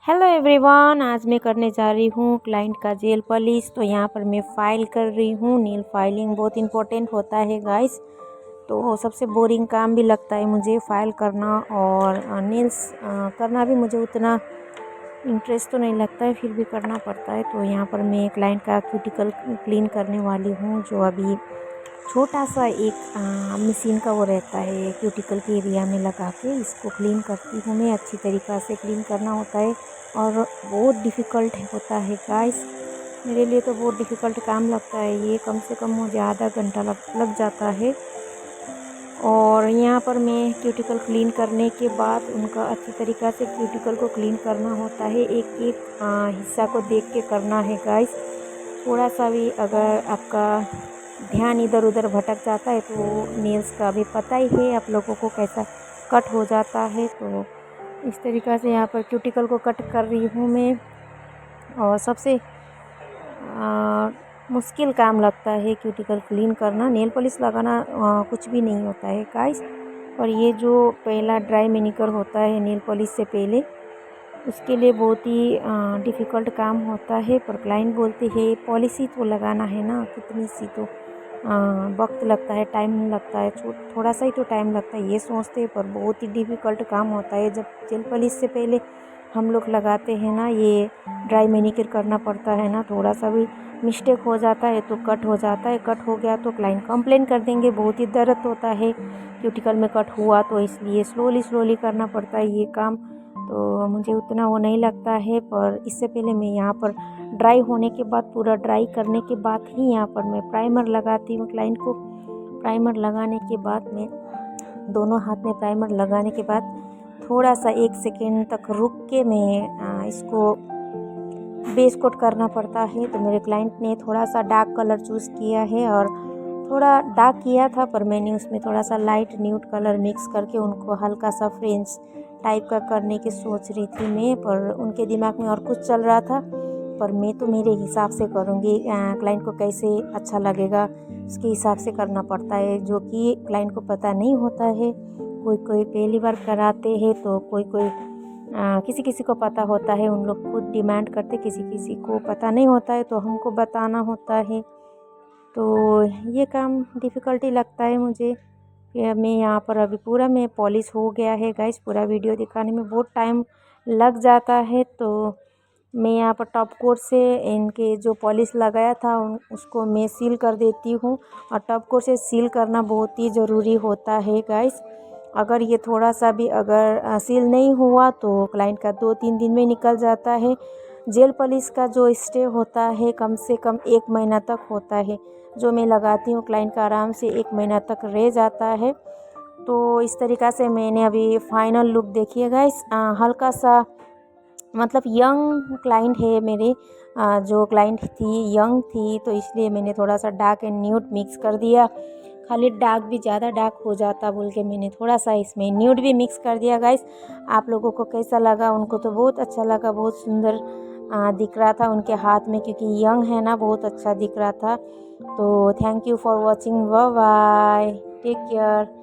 Hello everyone, आज मैं करने जा रही हूँ क्लाइंट का जेल पॉलिश। तो यहाँ पर मैं फ़ाइल कर रही हूँ। नील फाइलिंग बहुत इम्पोर्टेंट होता है गाइस। तो सबसे बोरिंग काम भी लगता है मुझे फ़ाइल करना, और नील्स करना भी मुझे उतना इंटरेस्ट तो नहीं लगता है, फिर भी करना पड़ता है। तो यहाँ पर मैं क्लाइंट का क्यूटिकल क्लीन करने वाली हूँ, जो अभी छोटा सा एक मशीन का वो रहता है, क्यूटिकल के एरिया में लगा के इसको क्लीन करती हूँ मैं। अच्छी तरीक़ा से क्लीन करना होता है और बहुत डिफ़िकल्ट होता है गाइस। मेरे लिए तो बहुत डिफ़िकल्ट काम लगता है ये। कम से कम मुझे आधा घंटा लग जाता है। और यहाँ पर मैं क्यूटिकल क्लीन करने के बाद उनका अच्छी तरीक़ा से क्यूटिकल को क्लीन करना होता है। एक एक हिस्सा को देख के करना है गाइस। थोड़ा सा भी अगर आपका ध्यान इधर उधर भटक जाता है तो नेल्स का भी पता ही है आप लोगों को कैसा कट हो जाता है। तो इस तरीक़ा से यहाँ पर क्यूटिकल को कट कर रही हूँ मैं। और सबसे मुश्किल काम लगता है क्यूटिकल क्लीन करना। नेल पॉलिश लगाना कुछ भी नहीं होता है गाइस, और ये जो पहला ड्राई मैनिक्योर होता है नेल पॉलिश से पहले, उसके लिए बहुत ही डिफ़िकल्ट काम होता है। पर क्लाइंट बोलते हैं पॉलिश ही तो लगाना है ना, कितनी सी तो वक्त लगता है, टाइम लगता है, थोड़ा सा ही तो टाइम लगता है, ये सोचते हैं। पर बहुत ही डिफ़िकल्ट काम होता है। जब जेल पॉलिश से पहले हम लोग लगाते हैं ना, ये ड्राई मैनिक्योर करना पड़ता है ना, थोड़ा सा भी मिस्टेक हो जाता है तो कट हो जाता है। कट हो गया तो क्लाइंट कंप्लेन कर देंगे। बहुत ही दर्द होता है क्यूटिकल में कट हुआ तो, इसलिए स्लोली करना पड़ता है ये काम। तो मुझे उतना वो नहीं लगता है। पर इससे पहले मैं यहाँ पर ड्राई होने के बाद, पूरा ड्राई करने के बाद ही यहाँ पर मैं प्राइमर लगाती हूँ क्लाइंट को। प्राइमर लगाने के बाद मैं दोनों हाथ में प्राइमर लगाने के बाद थोड़ा सा 1 सेकेंड तक रुक के मैं इसको बेस कोट करना पड़ता है। तो मेरे क्लाइंट ने थोड़ा सा डार्क कलर चूज़ किया है, और थोड़ा डार्क किया था, पर मैंने उसमें थोड़ा सा लाइट न्यूड कलर मिक्स करके उनको हल्का सा फ्रेंच टाइप का करने की सोच रही थी मैं। पर उनके दिमाग में और कुछ चल रहा था। पर मैं तो मेरे हिसाब से करूँगी, क्लाइंट को कैसे अच्छा लगेगा उसके हिसाब से करना पड़ता है, जो कि क्लाइंट को पता नहीं होता है। कोई कोई पहली बार कराते हैं, तो कोई कोई किसी किसी को पता होता है, उन लोग खुद डिमांड करते, किसी किसी को पता नहीं होता है तो हमको बताना होता है। तो ये काम डिफ़िकल्टी लगता है मुझे। मैं यहाँ पर अभी पूरा मैं पॉलिश हो गया है गाइस। पूरा वीडियो दिखाने में बहुत टाइम लग जाता है। तो मैं यहाँ पर टॉप कोट से इनके जो पॉलिश लगाया था उसको मैं सील कर देती हूँ। और टॉप कोट से सील करना बहुत ही ज़रूरी होता है गाइस। अगर ये थोड़ा सा भी अगर सील नहीं हुआ तो क्लाइंट का 2-3 दिन में निकल जाता है। जेल पॉलिश का जो स्टे होता है कम से कम 1 महीना तक होता है। जो मैं लगाती हूँ क्लाइंट का आराम से 1 महीना तक रह जाता है। तो इस तरीक़ा से मैंने अभी फाइनल लुक देखिए गाइस। हल्का सा मतलब यंग क्लाइंट है मेरे। जो क्लाइंट थी यंग थी, तो इसलिए मैंने थोड़ा सा डार्क एंड न्यूड मिक्स कर दिया। खाली डार्क भी ज़्यादा डार्क हो जाता बोल के मैंने थोड़ा सा इसमें न्यूड भी मिक्स कर दिया गाइस। आप लोगों को कैसा लगा? उनको तो बहुत अच्छा लगा, बहुत सुंदर दिख रहा था उनके हाथ में, क्योंकि यंग है ना, बहुत अच्छा दिख रहा था। तो thank you for watching. Bye bye, take care.